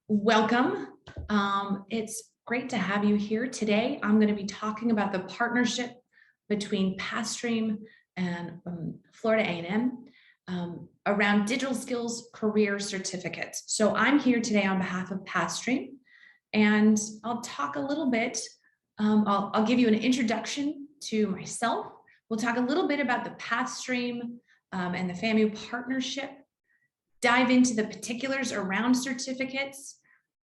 Welcome. It's great to have you here today. I'm going to be talking about the partnership between Pathstream and Florida A&M around digital skills career certificates. So I'm here today on behalf of Pathstream, and I'll talk a little bit. I'll give you an introduction to myself. We'll talk a little bit about the Pathstream and the FAMU partnership, dive into the particulars around certificates,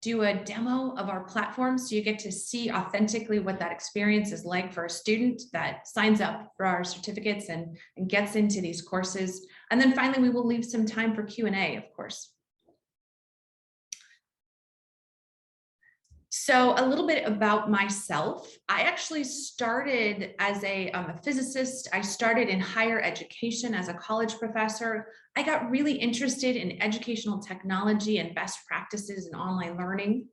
do a demo of our platform so you get to see authentically what that experience is like for a student that signs up for our certificates and gets into these courses. And then finally, we will leave some time for Q&A, of course. So a little bit about myself. I actually started as I'm a physicist. I started in higher education as a college professor. I got really interested in educational technology and best practices in online learning.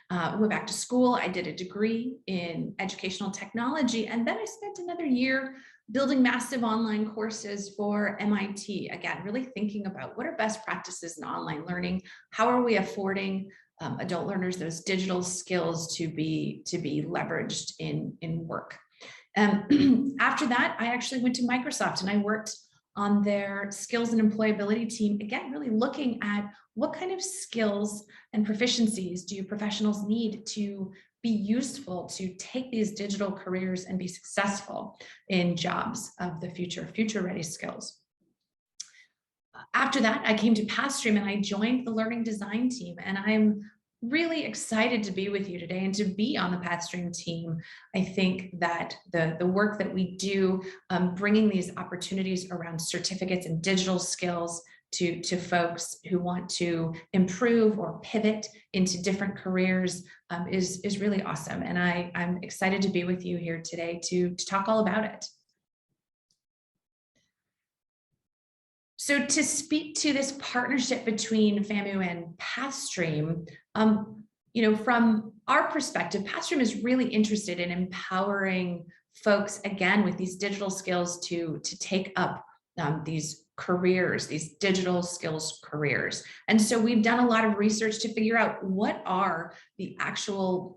Went back to school. I did a degree in educational technology, and then I spent another year building massive online courses for MIT. Again, really thinking about what are best practices in online learning? How are we affording adult learners those digital skills to be leveraged in work? After that, I actually went to Microsoft and I worked on their skills and employability team. Again, really looking at what kind of skills and proficiencies do professionals need to be useful to take these digital careers and be successful in jobs of the future ready skills. After that, I came to Pathstream and I joined the learning design team, and I'm really excited to be with you today and to be on the Pathstream team. I think that the work that we do, bringing these opportunities around certificates and digital skills to folks who want to improve or pivot into different careers is really awesome. And I'm excited to be with you here today to talk all about it. So to speak to this partnership between FAMU and Pathstream, from our perspective, Pathstream is really interested in empowering folks, again, with these digital skills to take up these careers, these digital skills careers. And so we've done a lot of research to figure out what are the actual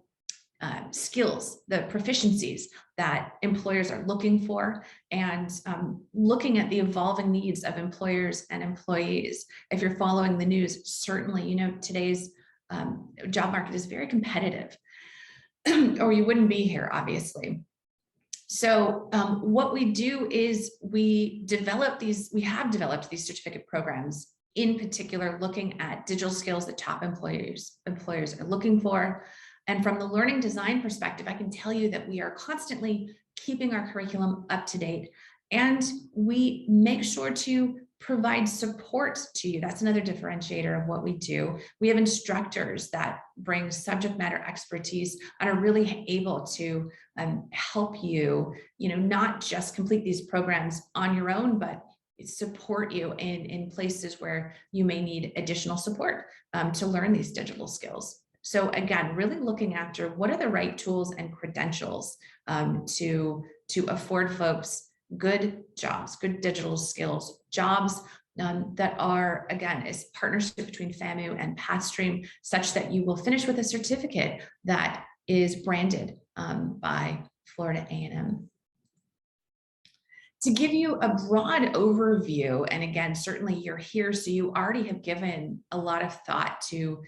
skills, the proficiencies that employers are looking for, and looking at the evolving needs of employers and employees. If you're following the news, certainly, today's job market is very competitive, or you wouldn't be here, obviously. So what we do is we have developed these certificate programs, in particular, looking at digital skills that top employers are looking for. And from the learning design perspective, I can tell you that we are constantly keeping our curriculum up to date, and we make sure to provide support to you. That's another differentiator of what we do. We have instructors that bring subject matter expertise and are really able to help you, not just complete these programs on your own, but support you in places where you may need additional support to learn these digital skills. So again, really looking after what are the right tools and credentials to afford folks good jobs, good digital skills, jobs that are, again, is partnership between FAMU and Pathstream, such that you will finish with a certificate that is branded by Florida A&M. To give you a broad overview, and again, certainly you're here, so you already have given a lot of thought to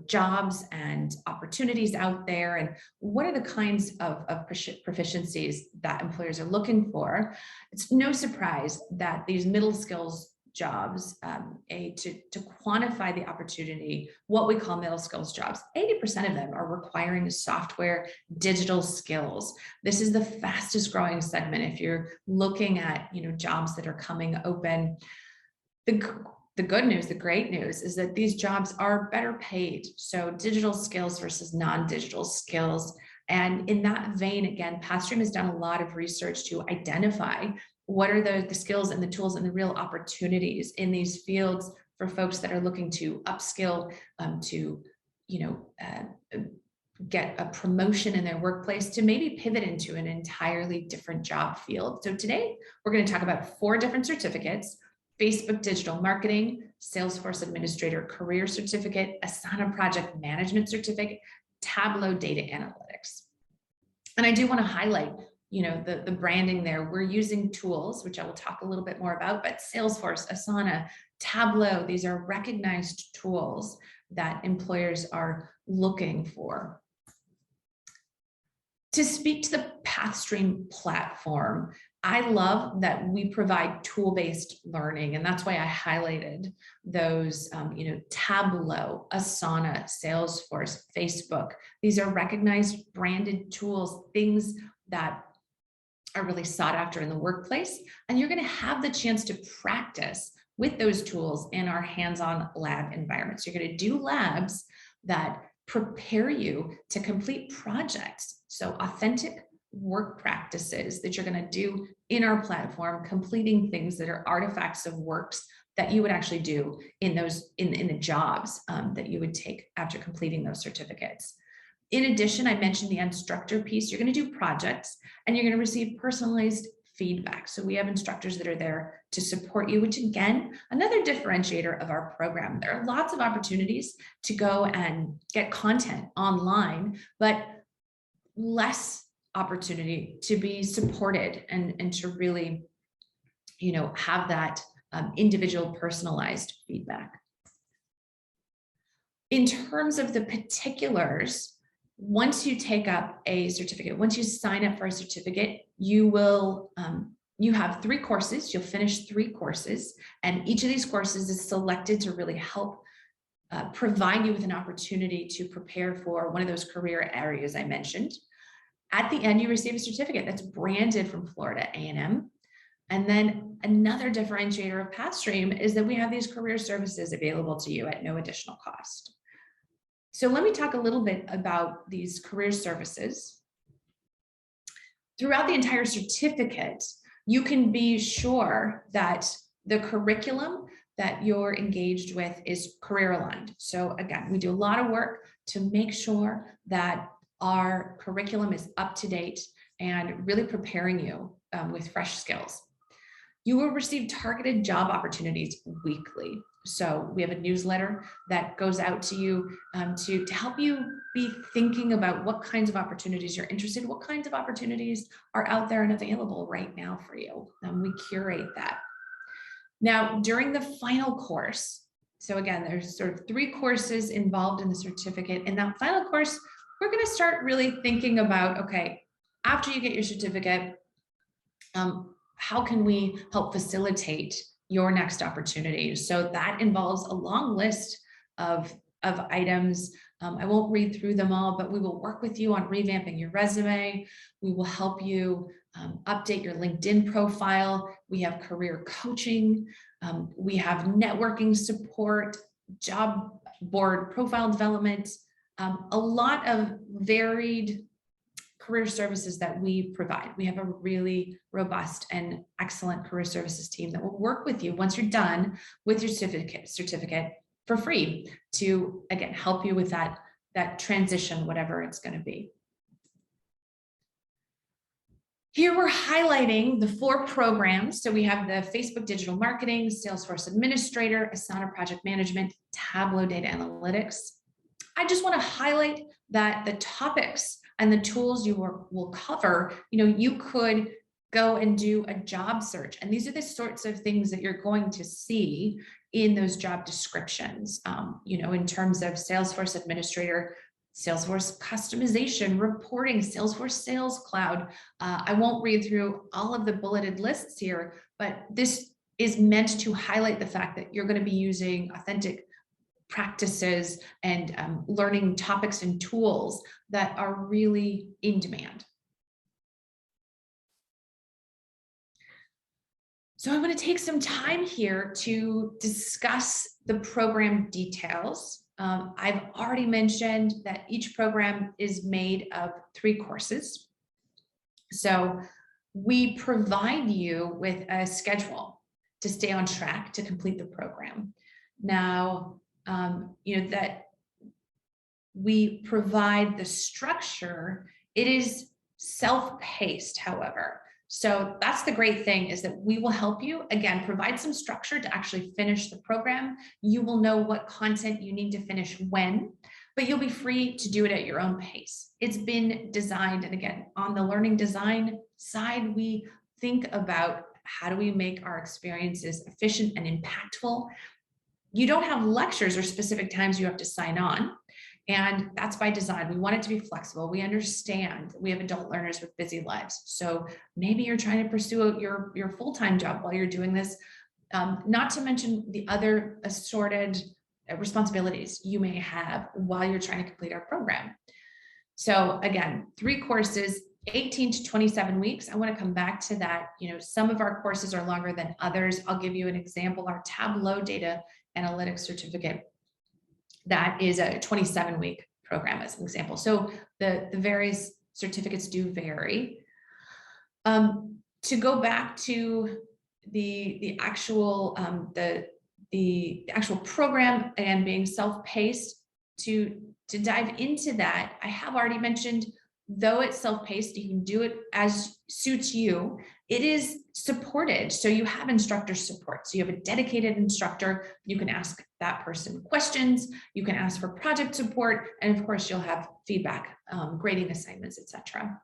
jobs and opportunities out there, and what are the kinds of proficiencies that employers are looking for. It's no surprise that these middle skills jobs, to quantify the opportunity, what we call middle skills jobs, 80% of them are requiring software digital skills. This is the fastest growing segment. If you're looking at jobs that are coming open, the good news, the great news, is that these jobs are better paid. So digital skills versus non-digital skills. And in that vein, again, Pathstream has done a lot of research to identify what are the skills and the tools and the real opportunities in these fields for folks that are looking to upskill, to get a promotion in their workplace, to maybe pivot into an entirely different job field. So today, we're going to talk about 4 different certificates Facebook Digital Marketing, Salesforce Administrator Career Certificate, Asana Project Management Certificate, Tableau Data Analytics. And I do want to highlight, the branding there. We're using tools, which I will talk a little bit more about, but Salesforce, Asana, Tableau, these are recognized tools that employers are looking for. To speak to the Pathstream platform, I love that we provide tool-based learning, and that's why I highlighted those, Tableau, Asana, Salesforce, Facebook. These are recognized branded tools, things that are really sought after in the workplace, and you're going to have the chance to practice with those tools in our hands-on lab environments. You're going to do labs that prepare you to complete projects. So authentic work practices that you're going to do in our platform, completing things that are artifacts of works that you would actually do in the jobs that you would take after completing those certificates. In addition, I mentioned the instructor piece. You're going to do projects and you're going to receive personalized feedback. So we have instructors that are there to support you, which again, another differentiator of our program. There are lots of opportunities to go and get content online, but less opportunity to be supported and to really, have that individual personalized feedback. In terms of the particulars, once you take up a certificate, once you sign up for a certificate, you will, you have 3 courses, you'll finish 3 courses, and each of these courses is selected to really help provide you with an opportunity to prepare for one of those career areas I mentioned. At the end, you receive a certificate that's branded from Florida A&M. And then another differentiator of Pathstream is that we have these career services available to you at no additional cost. So let me talk a little bit about these career services. Throughout the entire certificate, you can be sure that the curriculum that you're engaged with is career aligned. So again, we do a lot of work to make sure that our curriculum is up to date and really preparing you with fresh skills. You will receive targeted job opportunities weekly. So we have a newsletter that goes out to you to help you be thinking about what kinds of opportunities you're interested in, what kinds of opportunities are out there and available right now for you. We curate that. Now, during the final course, so again, there's sort of 3 courses involved in the certificate. In that final course, we're going to start really thinking about, okay, after you get your certificate, how can we help facilitate your next opportunity? So that involves a long list of items. I won't read through them all, but we will work with you on revamping your resume. We will help you update your LinkedIn profile. We have career coaching. We have networking support, job board profile development, a lot of varied career services that we provide. We have a really robust and excellent career services team that will work with you once you're done with your certificate for free to, again, help you with that transition, whatever it's going to be. Here we're highlighting the 4 programs. So we have the Facebook Digital Marketing, Salesforce Administrator, Asana Project Management, Tableau Data Analytics. I just want to highlight that the topics and the tools you will cover, you could go and do a job search. And these are the sorts of things that you're going to see in those job descriptions, in terms of Salesforce Administrator, Salesforce customization, reporting, Salesforce Sales Cloud. I won't read through all of the bulleted lists here, but this is meant to highlight the fact that you're going to be using authentic practices and learning topics and tools that are really in demand. So I'm going to take some time here to discuss the program details. I've already mentioned that each program is made of 3 courses. So we provide you with a schedule to stay on track to complete the program. Now, that we provide the structure, it is self-paced, however. So that's the great thing, is that we will help you, again, provide some structure to actually finish the program. You will know what content you need to finish when, but you'll be free to do it at your own pace. It's been designed, and again, on the learning design side, we think about how do we make our experiences efficient and impactful. You don't have lectures or specific times you have to sign on. And that's by design. We want it to be flexible. We understand we have adult learners with busy lives. So maybe you're trying to pursue your full-time job while you're doing this, not to mention the other assorted responsibilities you may have while you're trying to complete our program. So again, 3 courses, 18 to 27 weeks. I want to come back to that. Some of our courses are longer than others. I'll give you an example. Our Tableau data analytics certificate, that is a 27-week program as an example. So the various certificates do vary. To go back to the actual program and being self-paced, to dive into that, I have already mentioned, though it's self-paced, you can do it as suits you. It is supported. So you have instructor support. So you have a dedicated instructor. You can ask that person questions. You can ask for project support. And of course, you'll have feedback, grading assignments, etc.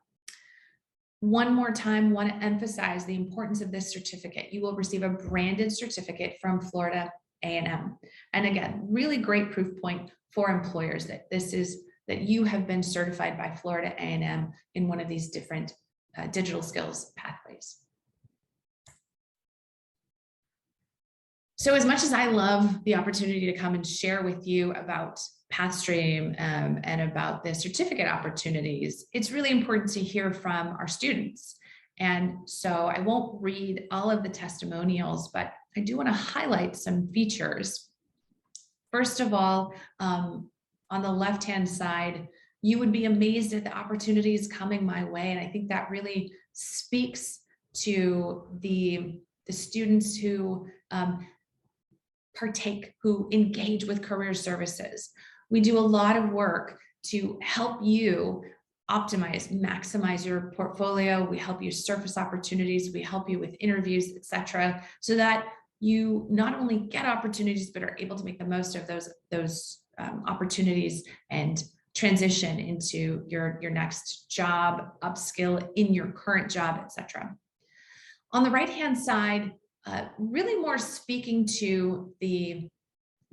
One more time, want to emphasize the importance of this certificate. You will receive a branded certificate from Florida A&M. And again, really great proof point for employers that that you have been certified by Florida A&M in one of these different digital skills pathways. So as much as I love the opportunity to come and share with you about Pathstream and about the certificate opportunities, it's really important to hear from our students. And so I won't read all of the testimonials, but I do want to highlight some features. First of all, on the left-hand side, you would be amazed at the opportunities coming my way. And I think that really speaks to the students who partake, who engage with career services. We do a lot of work to help you optimize, maximize your portfolio. We help you surface opportunities. We help you with interviews, etc., so that you not only get opportunities, but are able to make the most of those opportunities and transition into your next job, upskill in your current job, etc. On the right-hand side, really more speaking to the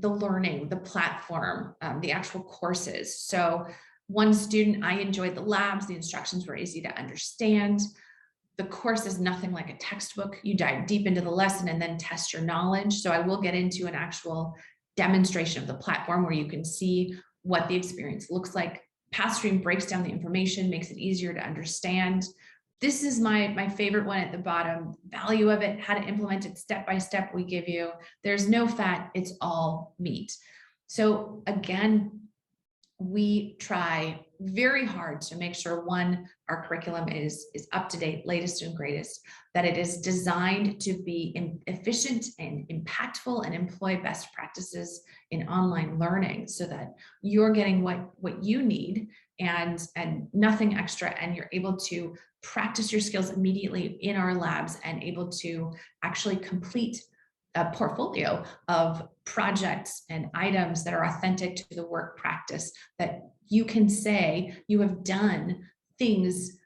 learning, the platform, the actual courses. So one student, I enjoyed the labs. The instructions were easy to understand. The course is nothing like a textbook. You dive deep into the lesson and then test your knowledge. So I will get into an actual demonstration of the platform where you can see what the experience looks like. Pathstream breaks down the information, makes it easier to understand. This is my favorite one at the bottom. Value of it, how to implement it step by step, we give you. There's no fat, it's all meat. So again, we try very hard to make sure, one, our curriculum is up to date, latest and greatest, that it is designed to be efficient and impactful and employ best practices in online learning, so that you're getting what you need and nothing extra, and you're able to practice your skills immediately in our labs and able to actually complete a portfolio of projects and items that are authentic to the work practice, that you can say you have done things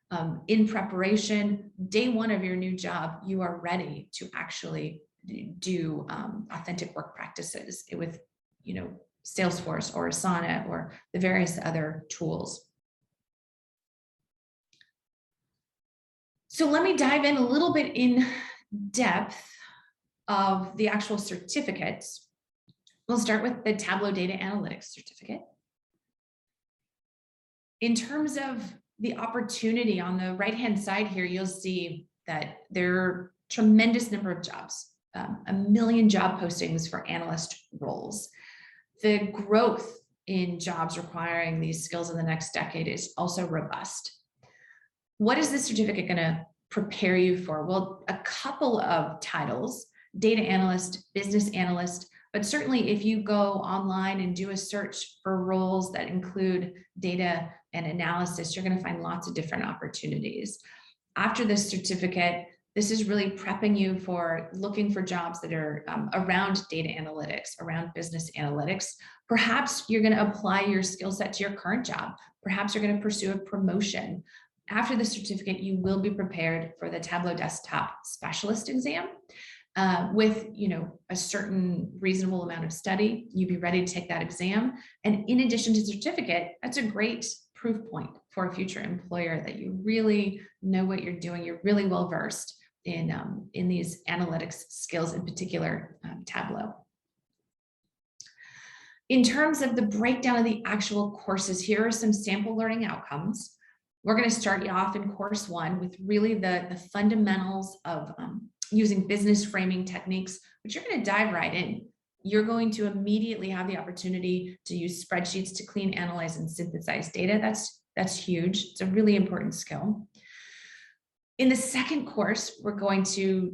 in preparation. Day one of your new job, you are ready to actually do authentic work practices with, Salesforce or Asana or the various other tools. So let me dive in a little bit in depth of the actual certificates. We'll start with the Tableau Data Analytics certificate. In terms of the opportunity, on the right-hand side here, you'll see that there are a tremendous number of jobs, 1 million job postings for analyst roles. The growth in jobs requiring these skills in the next decade is also robust. What is this certificate going to prepare you for? Well, a couple of titles: data analyst, business analyst, but certainly if you go online and do a search for roles that include data and analysis, you're going to find lots of different opportunities. After this certificate, this is really prepping you for looking for jobs that are around data analytics, around business analytics. Perhaps you're going to apply your skill set to your current job. Perhaps you're going to pursue a promotion. After the certificate, you will be prepared for the Tableau Desktop Specialist exam. With a certain reasonable amount of study, you'd be ready to take that exam. And in addition to the certificate, that's a great proof point for a future employer that you really know what you're doing. You're really well versed in these analytics skills, in particular Tableau. In terms of the breakdown of the actual courses, here are some sample learning outcomes. We're going to start you off in course 1 with really the fundamentals of using business framing techniques, but you're going to dive right in. You're going to immediately have the opportunity to use spreadsheets to clean, analyze, and synthesize data. That's huge. It's a really important skill. In the second course, we're going to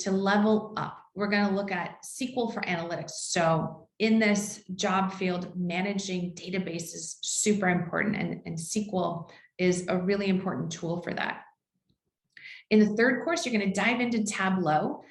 level up. We're going to look at SQL for analytics. So in this job field, managing databases is super important, and SQL is a really important tool for that. In the third course, you're going to dive into Tableau,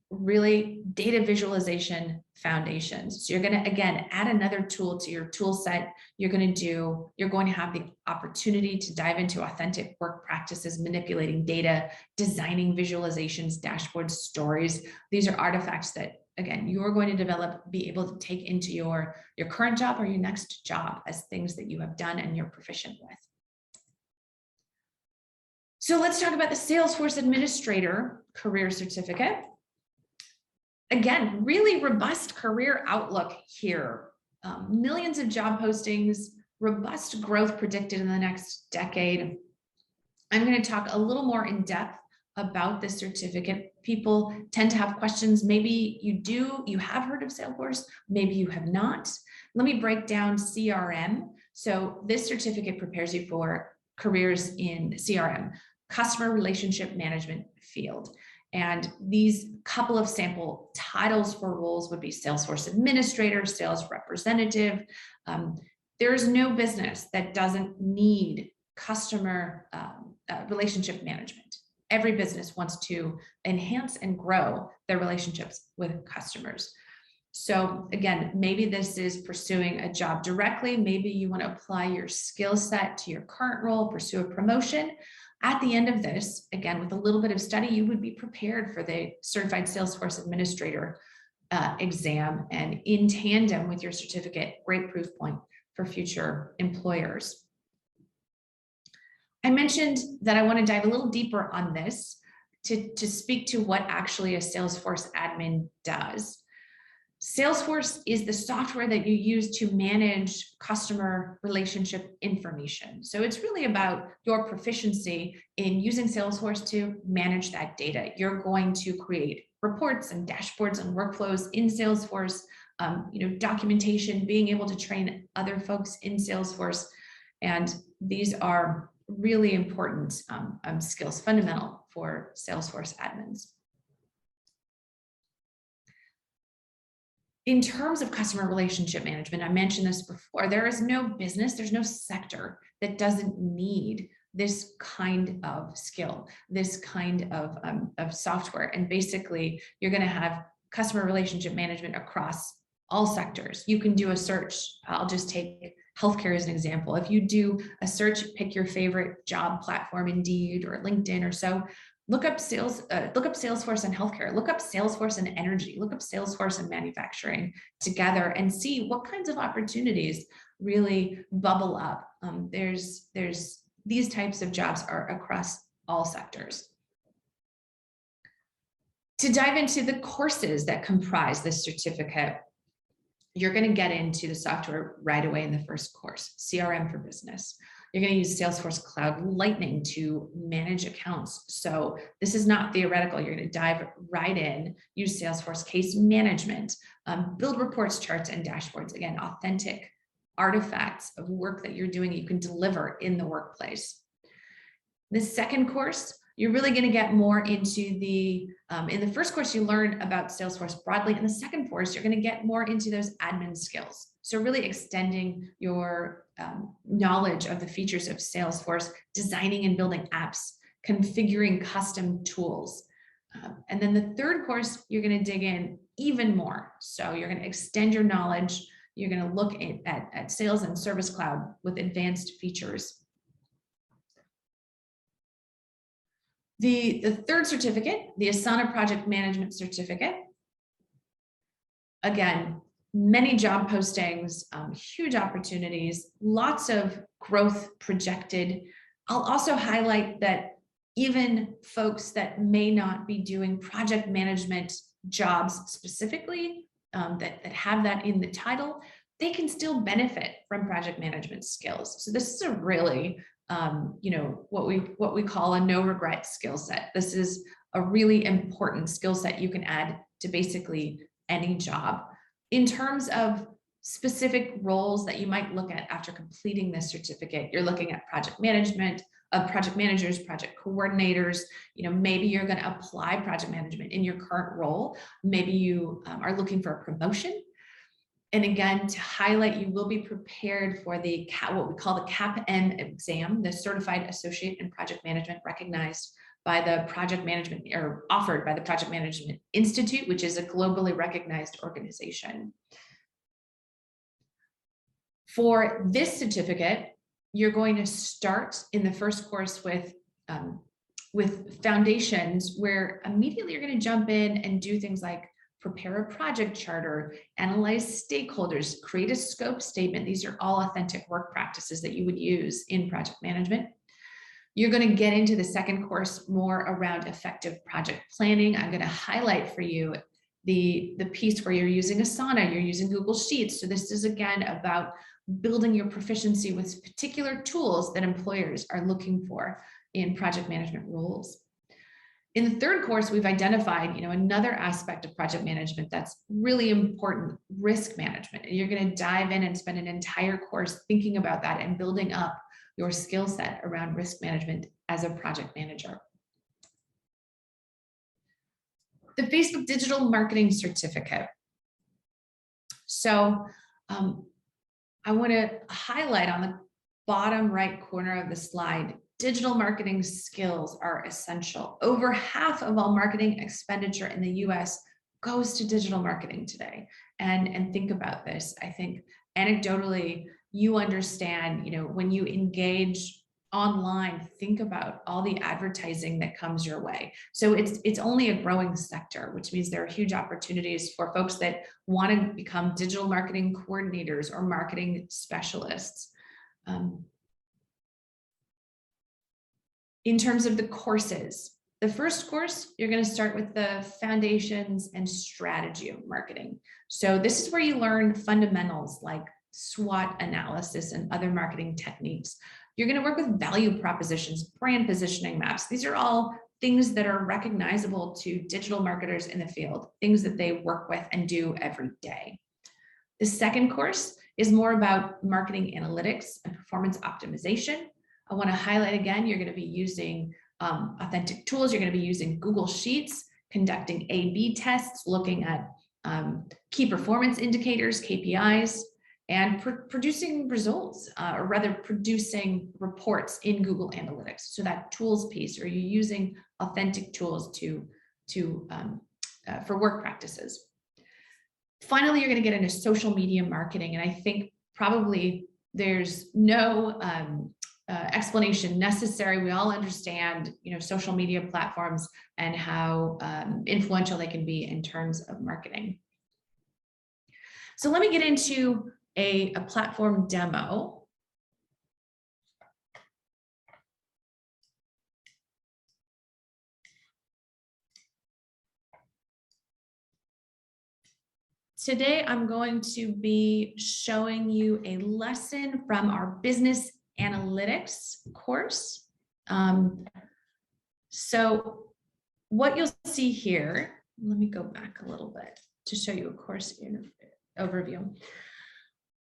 really data visualization foundations. So you're going to, again, add another tool to your tool set. You're going to have the opportunity to dive into authentic work practices, manipulating data, designing visualizations, dashboards, stories. These are artifacts that, again, you are going to develop, be able to take into your current job or your next job as things that you have done and you're proficient with. So let's talk about the Salesforce Administrator Career Certificate. Again, really robust career outlook here. Millions of job postings, robust growth predicted in the next decade. I'm going to talk a little more in depth about this certificate. People tend to have questions. Maybe you have heard of Salesforce, maybe you have not. Let me break down CRM. So this certificate prepares you for careers in CRM, customer relationship management field. And these couple of sample titles for roles would be Salesforce Administrator, Sales Representative. There's no business that doesn't need customer relationship management. Every business wants to enhance and grow their relationships with customers. So again, maybe this is pursuing a job directly. Maybe you want to apply your skill set to your current role, pursue a promotion. At the end of this, again, with a little bit of study, you would be prepared for the Certified Salesforce Administrator exam, and in tandem with your certificate, great proof point for future employers. I mentioned that I want to dive a little deeper on this to speak to what actually a Salesforce admin does. Salesforce is the software that you use to manage customer relationship information. So it's really about your proficiency in using Salesforce to manage that data. You're going to create reports and dashboards and workflows in Salesforce, documentation, being able to train other folks in Salesforce. And these are really important skills, fundamental for Salesforce admins. In terms of customer relationship management, I mentioned this before, there is no business, there's no sector that doesn't need this kind of skill, this kind of software. And basically, you're going to have customer relationship management across all sectors. You can do a search. I'll just take healthcare as an example. If you do a search, pick your favorite job platform, Indeed or LinkedIn or so. Look up Salesforce and healthcare, look up Salesforce and energy, look up Salesforce and manufacturing together and see what kinds of opportunities really bubble up. There's these types of jobs are across all sectors. To dive into the courses that comprise this certificate, you're going to get into the software right away in the first course, CRM for Business. You're going to use Salesforce Cloud Lightning to manage accounts. So this is not theoretical. You're going to dive right in, use Salesforce case management, build reports, charts, and dashboards. Again, authentic artifacts of work that you're doing, you can deliver in the workplace. The second course, you're really going to get more into the, in the first course, you learn about Salesforce broadly. In the second course, you're going to get more into those admin skills. So really extending your knowledge of the features of Salesforce, designing and building apps, configuring custom tools. And then the third course, you're going to dig in even more. So you're going to extend your knowledge. You're going to look at Sales and Service Cloud with advanced features. The third certificate, the Asana Project Management Certificate. Again, many job postings, huge opportunities, lots of growth projected. I'll also highlight that even folks that may not be doing project management jobs specifically, that have that in the title, they can still benefit from project management skills. So this is a really, what we call a no regret skill set. This is a really important skill set you can add to basically any job. In terms of specific roles that you might look at after completing this certificate, you're looking at project management, project managers, project coordinators. Maybe you're going to apply project management in your current role. Maybe you are looking for a promotion. And again, to highlight, you will be prepared for the what we call the CAP-M exam, the Certified Associate in Project Management, recognized by the Project Management, or offered by the Project Management Institute, which is a globally recognized organization. For this certificate, you're going to start in the first course with foundations, where immediately you're going to jump in and do things like prepare a project charter, analyze stakeholders, create a scope statement. These are all authentic work practices that you would use in project management. You're going to get into the second course more around effective project planning. I'm going to highlight for you the piece where you're using Asana, you're using Google Sheets. So this is again about building your proficiency with particular tools that employers are looking for in project management roles. In the third course, we've identified, another aspect of project management that's really important, risk management. And you're going to dive in and spend an entire course thinking about that and building up your skill set around risk management as a project manager. The Facebook Digital Marketing Certificate. So I want to highlight on the bottom right corner of the slide, digital marketing skills are essential. Over half of all marketing expenditure in the US goes to digital marketing today. And think about this. I think anecdotally, you understand, when you engage online, think about all the advertising that comes your way. So it's only a growing sector, which means there are huge opportunities for folks that want to become digital marketing coordinators or marketing specialists. In terms of the courses, the first course, you're going to start with the foundations and strategy of marketing. So this is where you learn fundamentals like SWOT analysis and other marketing techniques. You're going to work with value propositions, brand positioning maps. These are all things that are recognizable to digital marketers in the field, things that they work with and do every day. The second course is more about marketing analytics and performance optimization. I want to highlight again, you're going to be using authentic tools. You're going to be using Google Sheets, conducting A/B tests, looking at key performance indicators, KPIs, and producing results, or rather producing reports in Google Analytics. So that tools piece, or you're using authentic tools for work practices. Finally, you're going to get into social media marketing. And I think probably there's no explanation necessary. We all understand, social media platforms and how influential they can be in terms of marketing. So let me get into a platform demo. Today, I'm going to be showing you a lesson from our business analytics course. So what you'll see here, let me go back a little bit to show you a course overview.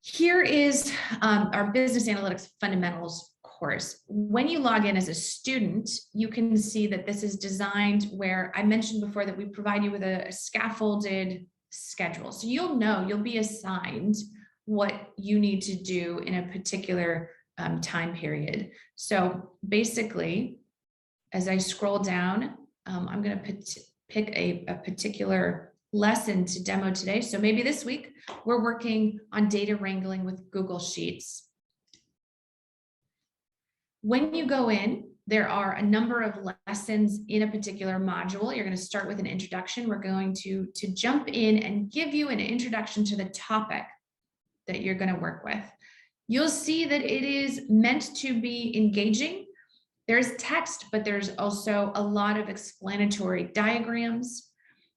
Here is our business analytics fundamentals course. When you log in as a student, you can see that this is designed where I mentioned before that we provide you with a scaffolded schedule. So you'll be assigned what you need to do in a particular time period. So basically, As I scroll down, I'm going to pick a particular lesson to demo today. So maybe this week we're working on data wrangling with Google Sheets. When you go in, there are a number of lessons in a particular module. You're going to start with an introduction. We're going to jump in and give you an introduction to the topic that you're going to work with. You'll see that it is meant to be engaging. There's text, but there's also a lot of explanatory diagrams.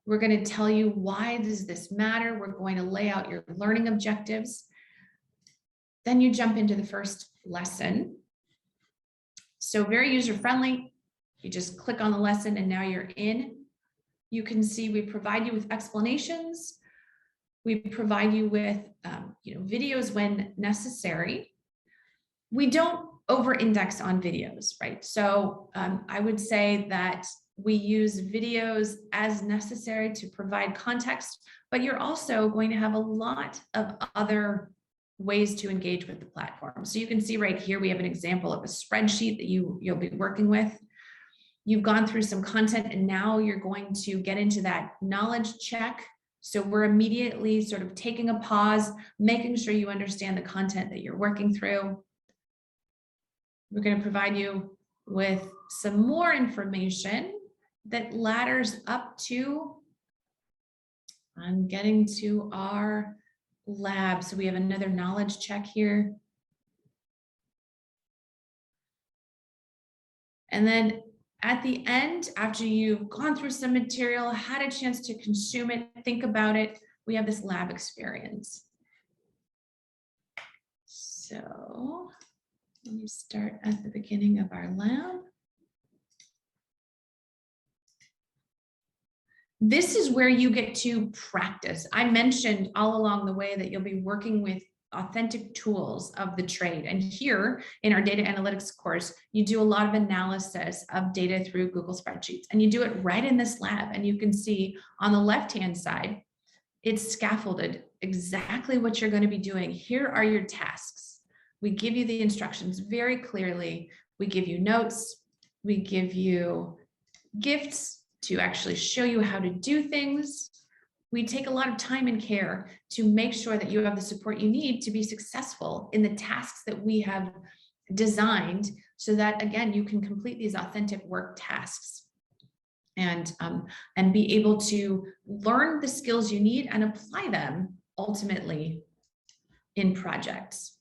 We're going to tell you why does this matter. We're going to lay out your learning objectives. Then you jump into the first lesson. So very user-friendly. You just click on the lesson and now you're in. You can see we provide you with explanations. We provide you with videos when necessary. We don't over-index on videos, right? So I would say that we use videos as necessary to provide context, but you're also going to have a lot of other ways to engage with the platform. So you can see right here, we have an example of a spreadsheet that you'll be working with. You've gone through some content and now you're going to get into that knowledge check. So we're immediately sort of taking a pause, making sure you understand the content that you're working through. We're going to provide you with some more information that ladders up to, I'm getting to our lab. So we have another knowledge check here. And then at the end, after you've gone through some material, had a chance to consume it, think about it, we have this lab experience. So let me start at the beginning of our lab. This is where you get to practice. I mentioned all along the way that you'll be working with authentic tools of the trade. And here in our data analytics course, you do a lot of analysis of data through Google spreadsheets, and you do it right in this lab. And you can see on the left-hand side, it's scaffolded exactly what you're going to be doing. Here are your tasks. We give you the instructions very clearly. We give you notes. We give you gifts to actually show you how to do things. We take a lot of time and care to make sure that you have the support you need to be successful in the tasks that we have designed so that, again, you can complete these authentic work tasks and be able to learn the skills you need and apply them ultimately in projects.